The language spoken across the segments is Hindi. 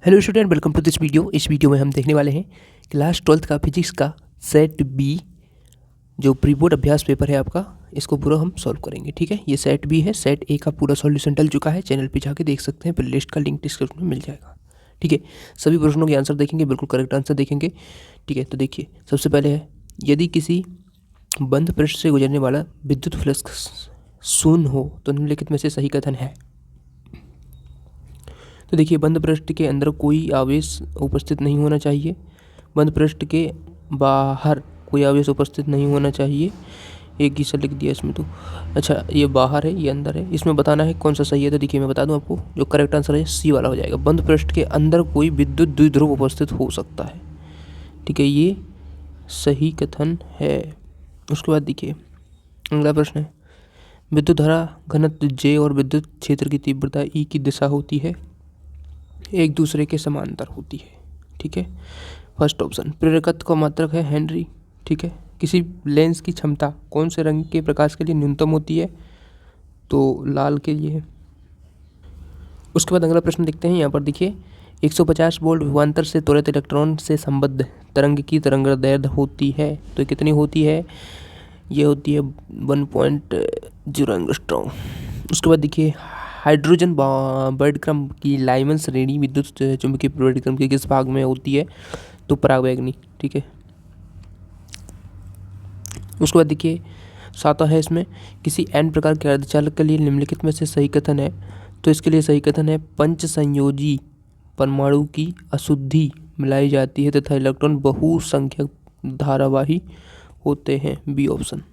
Hello student, welcome to this video. इस वीडियो में हम देखने वाले हैं क्लास 12th का फिजिक्स का सेट बी जो प्री बोर्ड अभ्यास पेपर है आपका, इसको पूरा हम सॉल्व करेंगे। ठीक है, ये सेट बी है। सेट ए का पूरा सॉल्यूशन डल चुका है, चैनल पे जाके देख सकते हैं, प्ले लिस्ट का लिंक डिस्क्रिप्शन में मिल जाएगा। ठीक है, सभी प्रश्नों के आंसर देखेंगे, बिल्कुल करेक्ट आंसर देखेंगे। ठीक है, तो देखिए सबसे पहले है, यदि किसी बंद पृष्ठ से गुजरने वाला विद्युत फ्लक्स शून्य हो तो निम्नलिखित में से सही कथन है। तो देखिए, बंद पृष्ठ के अंदर कोई आवेश उपस्थित नहीं होना चाहिए, बंद पृष्ठ के बाहर कोई आवेश उपस्थित नहीं होना चाहिए। एक गीसा लिख दिया इसमें तो। अच्छा, ये बाहर है, ये अंदर है, इसमें बताना है कौन सा सही है। तो देखिए मैं बता दूं आपको, जो करेक्ट आंसर है सी वाला हो जाएगा। बंद पृष्ठ के अंदर कोई विद्युत द्विध्रुव उपस्थित हो सकता है। ठीक है, ये सही कथन है। उसके बाद देखिए अगला प्रश्न है, विद्युत धारा घनत्व J और विद्युत क्षेत्र की तीव्रता E की दिशा होती है, एक दूसरे के समांतर होती है। ठीक है, फर्स्ट ऑप्शन। प्रेरकत्व का मात्रक है हेनरी। ठीक है, किसी लेंस की क्षमता कौन से रंग के प्रकाश के लिए न्यूनतम होती है, तो लाल के लिए। उसके बाद अगला प्रश्न देखते हैं। यहाँ पर देखिए 150 वोल्ट विभवांतर से त्वरित इलेक्ट्रॉन से संबद्ध तरंग की तरंगदैर्घ्य होती है, तो कितनी होती है, ये होती है 1.0 एंगस्ट्रॉम। उसके बाद देखिए हाइड्रोजन वर्णक्रम की लाइमन श्रेणी विद्युत चुंबकीय वर्णक्रम के किस भाग में होती है, तो परावैंगनी। ठीक है, उसके बाद देखिए सातवां है इसमें, किसी n प्रकार के अर्धचालक के लिए निम्नलिखित में से सही कथन है। तो इसके लिए सही कथन है, पंच संयोजी परमाणु की अशुद्धि मिलाई जाती है तथा इलेक्ट्रॉन बहुसंख्यक धारावाही होते हैं, बी ऑप्शन।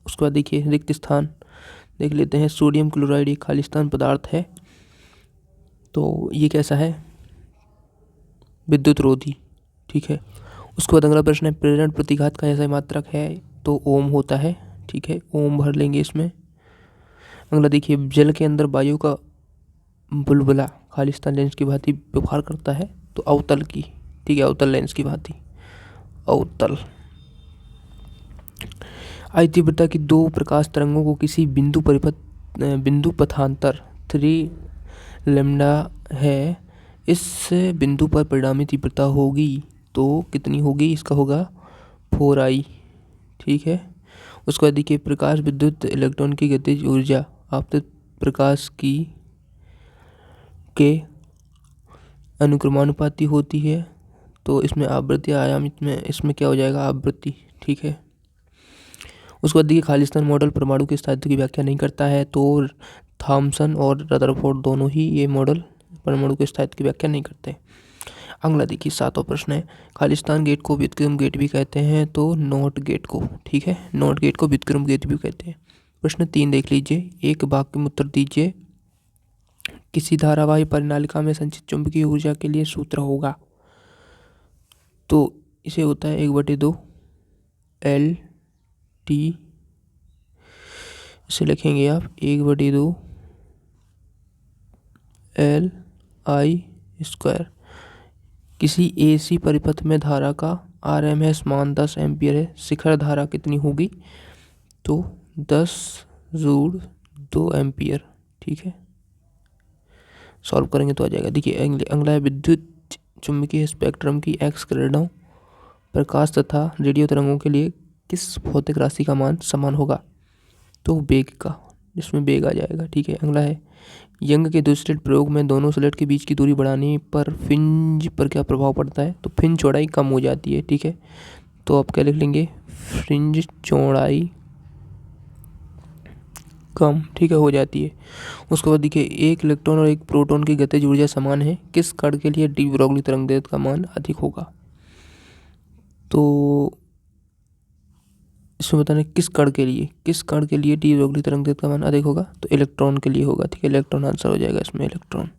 उसके बाद देखिए रिक्त स्थान देख लेते हैं। सोडियम क्लोराइड एक खालिस्तान पदार्थ है, तो ये कैसा है, विद्युत रोधी। ठीक है, उसके बाद अगला प्रश्न है, प्रेरण प्रतिघात का ऐसा मात्रक है, तो ओम होता है। ठीक है, ओम भर लेंगे इसमें। अगला देखिए, जल के अंदर वायु का बुलबुला खालिस्तान लेंस की भांति व्यवहार करता है, तो अवतल की। ठीक है, अवतल लेंस की भांति, अवतल। आई तीव्रता की दो प्रकाश तरंगों को किसी बिंदु पथांतर 3 लैम्डा है, इस बिंदु पर परिणामी तीव्रता होगी, तो कितनी होगी, इसका होगा 4I। ठीक है, उसके बाद देखिए प्रकाश विद्युत इलेक्ट्रॉन की गतिज ऊर्जा आपतित प्रकाश की के अनुक्रमानुपाती होती है, तो इसमें आवृत्ति आयाम इसमें क्या हो जाएगा, आवृत्ति। ठीक है, उसके बाद देखिए खालिस्तान मॉडल परमाणु के स्थायित्व की व्याख्या नहीं करता है, तो थॉमसन और रदरफोर्ड दोनों ही ये मॉडल परमाणु के स्थायित्व की व्याख्या नहीं करते। अगला देखिए सातवां प्रश्न है, खालिस्तान गेट को व्युत्क्रम गेट भी कहते हैं, तो नॉट गेट को। ठीक है, नॉट गेट को व्युत्क्रम गेट भी कहते हैं। प्रश्न 3 देख लीजिए, एक वाक्य में उत्तर दीजिए। किसी धारावाही परिनालिका में संचित चुंबकीय ऊर्जा के लिए सूत्र होगा, तो इसे होता है 1/2 LT, इसे लिखेंगे आप 1/2 LI²। किसी AC परिपथ में धारा का RMS मान 10 एम्पियर है, शिखर धारा कितनी होगी, तो 10√2 एम्पियर। ठीक है, सॉल्व करेंगे तो आ जाएगा। देखिए अगला है, विद्युत चुंबकीय स्पेक्ट्रम की एक्स किरणों, प्रकाश तथा रेडियो तरंगों के लिए किस भौतिक राशि का मान समान होगा, तो वेग का, जिसमें वेग आ जाएगा। ठीक है, अगला है, यंग के दूसरे प्रयोग में दोनों स्लेट के बीच की दूरी बढ़ाने पर फ्रिंज पर क्या प्रभाव पड़ता है, तो फ्रिंज चौड़ाई कम हो जाती है। ठीक है, तो आप क्या लिख लेंगे, फ्रिंज चौड़ाई कम, ठीक है, हो जाती है। उसके बाद देखिए एक इलेक्ट्रॉन और एक प्रोटॉन की गतिज ऊर्जा समान है, किस कण के लिए डी ब्रोगली तरंगदैर्घ्य का मान अधिक होगा, तो इसमें बताना किस कण के लिए डी ब्रोगली तरंगदैर्घ्य का मान अधिक होगा, तो इलेक्ट्रॉन के लिए होगा। ठीक है, इलेक्ट्रॉन आंसर हो जाएगा इसमें, इलेक्ट्रॉन।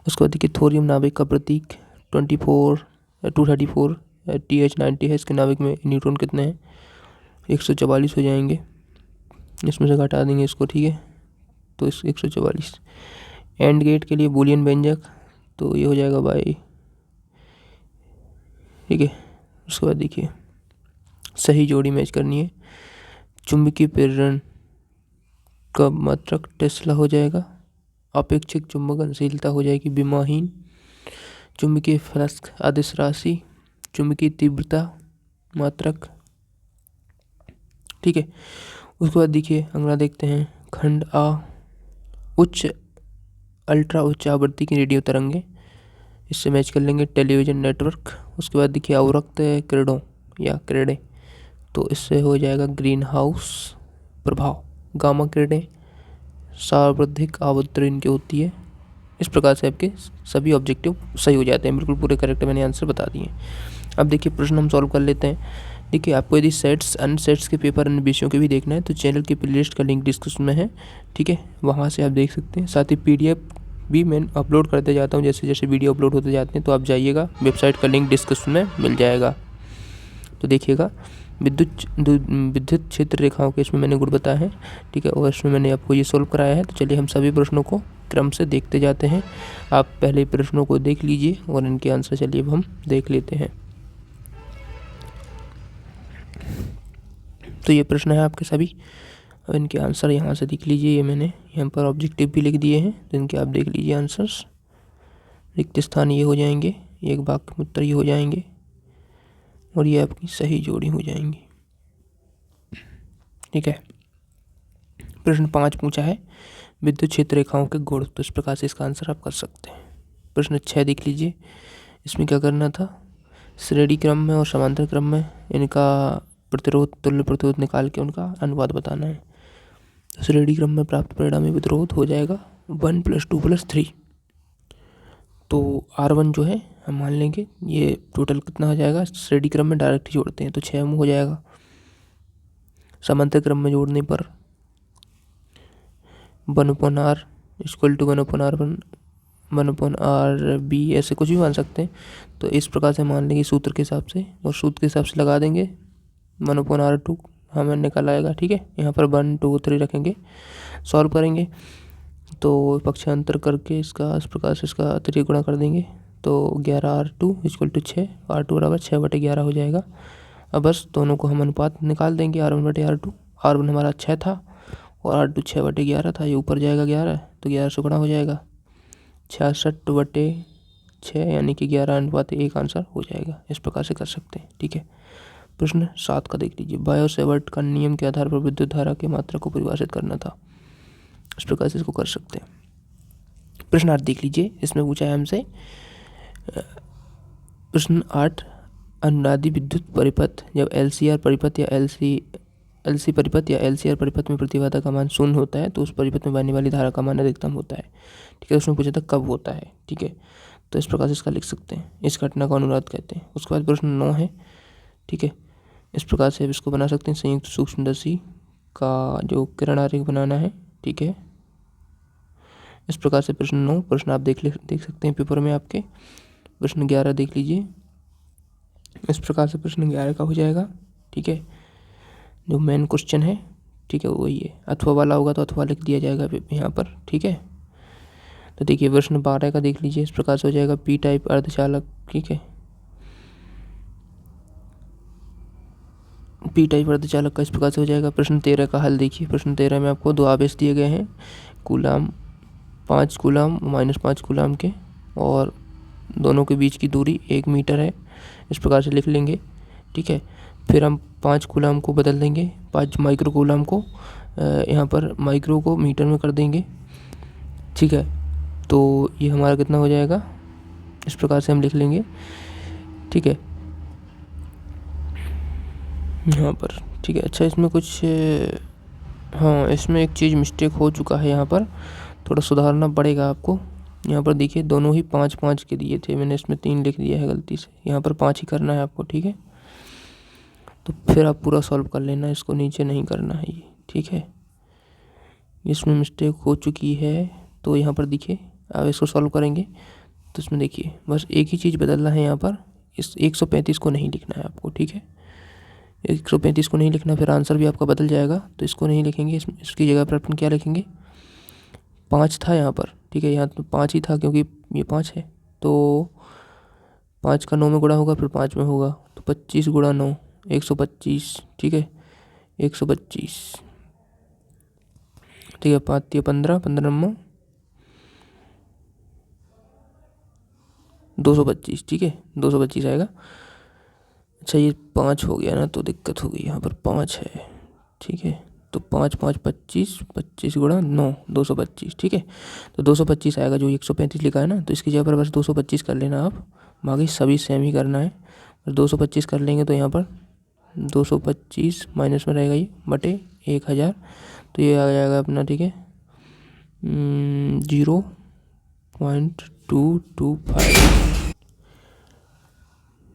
उसके बाद देखिए थोरियम नाभिक का प्रतीक 234 TH90 है, इसके नाभिक में न्यूट्रॉन कितने हैं, 144 हो जाएंगे, इसमें से घटा देंगे इसको। ठीक है, तो इस 144। एंड गेट के लिए बूलियन व्यंजक, तो ये हो जाएगा बाई। ठीक है, उसके बाद देखिए सही जोड़ी मैच करनी है, चुंबकीय प्रेरण का मात्रक टेस्ला हो जाएगा, अपेक्षिक चुंबकनशीलता हो जाएगी विमाहीन, चुंबकीय फ्लक्स अदिश राशि, चुंबकीय तीव्रता मात्रक। ठीक है, उसके बाद देखिए अगला देखते हैं खंड आ, उच्च अल्ट्रा उच्च आवृत्ति की रेडियो तरंगे, इससे मैच कर लेंगे टेलीविज़न नेटवर्क। उसके बाद देखिए अवरक्त किरणों या किरणें, तो इससे हो जाएगा ग्रीन हाउस प्रभाव। गामा किरणें सार्वधिक आवृत्ति इनकी होती है। इस प्रकार से आपके सभी ऑब्जेक्टिव सही हो जाते हैं, बिल्कुल पूरे करेक्ट मैंने आंसर बता दिए। अब देखिए प्रश्न हम सॉल्व कर लेते हैं। देखिए आपको यदि सेट्स अन्य सेट्स के पेपर अन्य विषयों के भी देखना है तो चैनल की प्लेलिस्ट का लिंक डिस्क्रिप्शन में है। ठीक है, वहाँ से आप देख सकते हैं। साथ ही PDF भी मैं अपलोड करते जाता हूँ, जैसे जैसे वीडियो अपलोड होते जाते हैं, तो आप जाइएगा, वेबसाइट का लिंक डिस्क्रिप्शन में मिल जाएगा। तो देखिएगा विद्युत क्षेत्र रेखाओं के इसमें मैंने गुण बताया है। ठीक है, और इसमें मैंने आपको ये सोल्व कराया है। तो चलिए हम सभी प्रश्नों को क्रम से देखते जाते हैं। आप पहले प्रश्नों को देख लीजिए और इनके आंसर चलिए अब हम देख लेते हैं। तो ये प्रश्न है आपके सभी, और इनके आंसर यहाँ से देख लीजिए। ये मैंने यहाँ पर ऑब्जेक्टिव भी लिख दिए हैं, तो इनके आप देख लीजिए आंसर्स। रिक्त स्थान ये हो जाएंगे, एक वाक्य में उत्तर ये हो जाएंगे, और ये आपकी सही जोड़ी हो जाएंगी। ठीक है, प्रश्न 5 पूछा है विद्युत क्षेत्र रेखाओं के गुण, तो इस प्रकार से इसका आंसर आप कर सकते हैं। प्रश्न 6 देख लीजिए, इसमें क्या करना था, श्रेणी क्रम में और समांतर क्रम में इनका प्रतिरोध तुल्य प्रतिरोध निकाल के उनका अनुपात बताना है। तो श्रेणी क्रम में प्राप्त परिणामी प्रतिरोध हो जाएगा 1 + 2 + 3। तो R1 जो है हम मान लेंगे ये टोटल कितना हो जाएगा, श्रेणी क्रम में डायरेक्ट ही जोड़ते हैं तो 6 में हो जाएगा। समांतर क्रम में जोड़ने पर 1/R = 1/R1 1/RB ऐसे कुछ भी मान सकते हैं। तो इस प्रकार से मान लेंगे सूत्र के हिसाब से, और सूत्र के हिसाब से लगा देंगे 1/R2 हमें निकल आएगा। ठीक है, यहाँ पर 1 2 3 रखेंगे, सॉल्व करेंगे तो पक्षांतर करके इसका इस प्रकार से इसका 3 गुणा कर देंगे तो 11R2 = 6, R2 = 6/11 हो जाएगा। अब बस दोनों को हम अनुपात निकाल देंगे R1/R2। R1 हमारा 6 था और R2 6/11 था, ये ऊपर जाएगा 11, तो 11 से गुणा हो जाएगा 66/6 यानी कि 11:1 आंसर हो जाएगा। इस प्रकार से कर सकते हैं। ठीक है, प्रश्न 7 का देख लीजिए, बायो-सेवर्ट का नियम के आधार पर विद्युत धारा की मात्रा को परिभाषित करना था। इस प्रकार से इसको कर सकते हैं। प्रश्न 8 देख लीजिए, इसमें पूछा है हमसे प्रश्न 8 अनुनादी विद्युत परिपथ जब LCR परिपथ या LC परिपथ या LCR परिपथ में प्रतिबाधा का मान 0 होता है तो उस परिपथ में बहने वाली धारा का मान अधिकतम होता है। ठीक है, उसमें पूछा था कब होता है। ठीक है, तो इस प्रकार से इसका लिख सकते हैं, इस घटना को अनुनाद कहते हैं। उसके बाद प्रश्न 9 है। ठीक है, इस प्रकार से इसको बना सकते हैं, संयुक्त सूक्ष्मदर्शी का जो किरण आरेख बनाना है। ठीक है, इस प्रकार से प्रश्न 9 प्रश्न आप देख सकते हैं पेपर में आपके। प्रश्न 11 देख लीजिए, इस प्रकार से प्रश्न 11 का हो जाएगा। ठीक है, जो मेन क्वेश्चन है, ठीक है, वही है, अथवा वाला होगा तो अथवा लिख दिया जाएगा यहाँ पर। ठीक है, तो देखिए प्रश्न 12 का देख लीजिए, इस प्रकार से हो जाएगा P टाइप अर्धचालक। ठीक है, P टाइप अर्धचालक का इस प्रकार से हो जाएगा। प्रश्न 13 का हल देखिए, प्रश्न 13 में आपको 2 आवेश दिए गए हैं, कूलाम 5 कूलाम -5 कूलाम के, और दोनों के बीच की दूरी 1 मीटर है। इस प्रकार से लिख लेंगे। ठीक है, फिर हम 5 कूलाम को बदल देंगे 5 माइक्रो कूलाम को, यहाँ पर माइक्रो को मीटर में कर देंगे। ठीक है, तो ये हमारा कितना हो जाएगा, इस प्रकार से हम लिख लेंगे। ठीक है, यहाँ पर। ठीक है, अच्छा इसमें कुछ हाँ इसमें एक चीज़ मिस्टेक हो चुका है, यहाँ पर थोड़ा सुधारना पड़ेगा आपको। यहाँ पर देखिए दोनों ही 5-5 के दिए थे, मैंने इसमें 3 लिख दिया है गलती से, यहाँ पर 5 ही करना है आपको। ठीक है, तो फिर आप पूरा सॉल्व कर लेना, इसको नीचे नहीं करना है ये। ठीक है, इसमें मिस्टेक हो चुकी है, तो यहाँ पर देखिए अब इसको सॉल्व करेंगे तो इसमें देखिए बस एक ही चीज़ बदलना है, यहाँ पर इस 135 को नहीं लिखना है आपको। ठीक है, 135 को नहीं लिखना, फिर आंसर भी आपका बदल जाएगा, तो इसको नहीं लिखेंगे। इसकी जगह पर अपन क्या लिखेंगे, 5 था यहाँ पर। ठीक है, यहाँ तो 5 ही था क्योंकि ये 5 है, तो 5 का 9 में गुणा होगा, फिर 5 में होगा, तो 25 × 9 125। ठीक है, 125। ठीक है, 5 × 15 15 9 225, ठीक है, 225 आएगा। अच्छा ये 5 हो गया ना, तो दिक्कत हो गई, यहाँ पर 5 है, ठीक है। तो 5 5 25, 25 गुणा 9, 225, ठीक है। तो 225 आएगा, जो 135 लिखा है ना, तो इसकी जगह पर बस 225 कर लेना आप, बाकी सभी सेम ही करना है। बस 225 कर लेंगे तो यहाँ पर 225 माइनस में रहेगा ये बटे 1000, तो ये आ जाएगा अपना, ठीक है, 0.225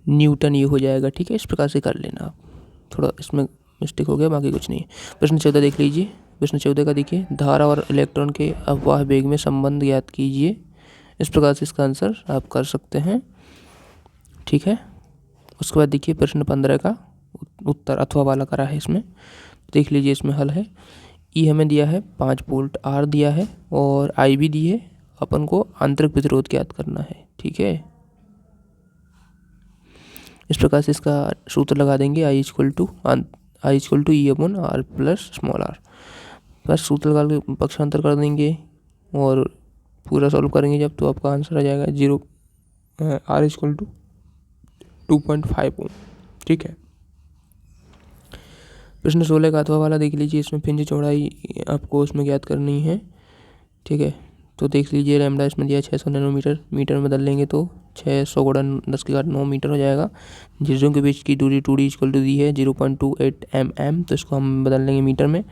न्यूटन ये हो जाएगा, ठीक है। इस प्रकार से कर लेना आप, थोड़ा इसमें मिस्टेक हो गया, बाकी कुछ नहीं है। प्रश्न 14 देख लीजिए। प्रश्न 14 का देखिए, धारा और इलेक्ट्रॉन के अपवाह वेग में संबंध ज्ञात कीजिए। इस प्रकार से इसका आंसर आप कर सकते हैं, ठीक है। उसके बाद देखिए प्रश्न 15 का उत्तर अथवा वाला करा है इसमें, देख लीजिए इसमें हल है। ई हमें दिया है 5 वोल्ट, आर दिया है और आई भी दी है, अपन को आंतरिक प्रतिरोध ज्ञात करना है, ठीक है। इस प्रकार से इसका सूत्र लगा देंगे, I equal to E upon R plus small R. बस सूत्र लगा के पक्षांतर कर देंगे और पूरा सॉल्व करेंगे जब, तो आपका आंसर आ जाएगा आर इक्वल टू 2.5 ओम, ठीक है। प्रश्न 16 का अथवा वाला देख लीजिए। इसमें फ्रिंज चौड़ाई आपको उसमें ज्ञात करनी है, ठीक है। तो देख लीजिए लैम्डा इसमें दिया 600 नैनोमीटर, मीटर में बदल लेंगे तो 600 गुणा 10⁻9 मीटर हो जाएगा। जिसों के बीच की दूरी 2d इक्वल टू दी है 0.28 mm, तो इसको हम बदल लेंगे मीटर में।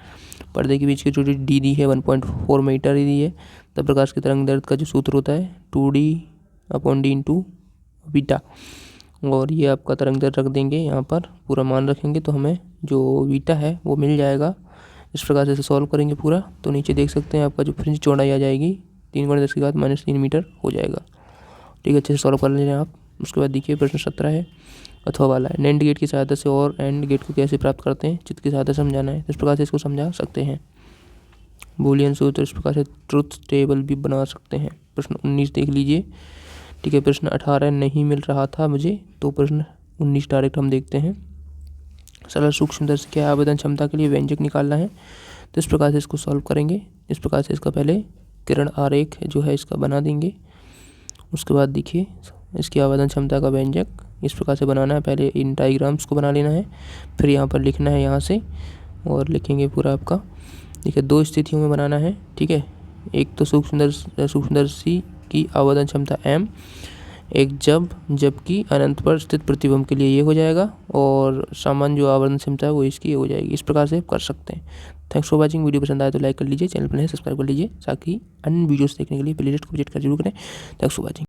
पर्दे के बीच की दूरी d दी है 1.4 मीटर ही दी है। तब प्रकाश की तरंग दैर्ध्य का जो सूत्र होता है 2d/d इंटू बीटा, और ये आपका तरंग दैर्ध्य रख देंगे यहाँ पर, पूरा मान रखेंगे तो हमें जो बीटा है वो मिल जाएगा। इस प्रकार से इसे सॉल्व करेंगे पूरा, तो नीचे देख सकते हैं आपका जो फ्रिंज चौड़ाई आ जाएगी 3 × 10⁻³ मीटर हो जाएगा, ठीक है। अच्छे से सॉल्व कर लेना आप। उसके बाद देखिए प्रश्न 17 है, अथवा वाला है। नैंड गेट की सहायता से और एंड गेट को कैसे प्राप्त करते हैं, चित्र की सहायता से समझाना है। इस प्रकार से इसको समझा सकते हैं। बूलियन सूत्र, इस प्रकार से ट्रुथ टेबल भी बना सकते हैं। प्रश्न 19 देख लीजिए, ठीक है। प्रश्न 18 नहीं मिल रहा था मुझे, तो प्रश्न 19 डायरेक्ट हम देखते हैं। सरल सूक्ष्मदर्शी के आवेदन क्षमता के लिए व्यंजक निकालना है, तो इस प्रकार से इसको सॉल्व करेंगे। इस प्रकार से इसका पहले किरण आरेख जो है इसका बना देंगे। उसके बाद देखिए इसकी आवेदन क्षमता का व्यंजक इस प्रकार से बनाना है। पहले इन डायग्राम्स को बना लेना है, फिर यहाँ पर लिखना है यहाँ से, और लिखेंगे पूरा आपका, देखिए 2 स्थितियों में बनाना है, ठीक है। एक तो सूक्ष्मदर्शी की आवेदन क्षमता m, एक जबकि अनंत पर स्थित प्रतिबिंब के लिए ये हो जाएगा, और सामान्य जो आवर्धन क्षमता है वो इसकी हो जाएगी। इस प्रकार से आप कर सकते हैं। Thanks for watching. वीडियो पसंद आए तो लाइक कर लीजिए, चैनल पर नए सब्सक्राइब कर लीजिए, ताकि अन्य वीडियोस देखने के लिए प्लेलिस्ट को विजिट कर जरूर करें। Thanks for watching.